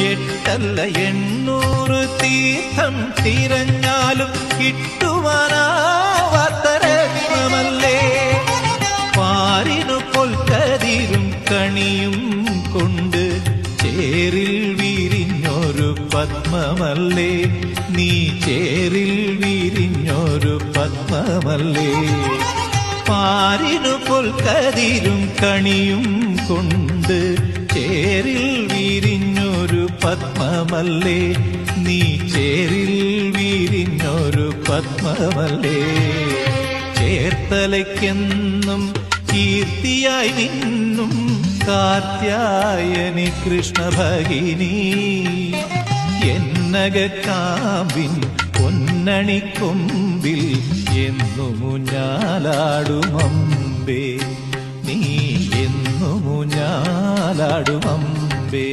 8 അല്ല 800 തീർത്ഥം തിരഞ്ഞാലും കിട്ടുവാനാവാത്ത രത്നമല്ലേ. പാരിനു പൊൽക്കതിരും കണിയും കൊണ്ട് ചേരിൽ വിരിഞ്ഞൊരു പത്മമല്ലേ. നീ ചേരിൽ വിരിഞ്ഞൊരു പത്മമല്ലേ. പാരിനു പൊൽക്കതിരും കണിയും കൊണ്ട് ചേരിൽ വിരിഞ്ഞൊരു പത്മമല്ലേ. നീ ചേരിൽ വിരിഞ്ഞൊരു പത്മമല്ലേ. ചേർത്തലയ്ക്കെന്നും കീർത്തിയായി നിന്നും കാർത്യായനി കൃഷ്ണഭഗിനി. എന്നകക്കാമ്പിൻ പൊന്നണിക്കൊമ്പിൽ എന്നുമുഞ്ഞാലാടുമമ്പേ. നീ എന്നുമുഞ്ഞാലാടുമമ്പേ.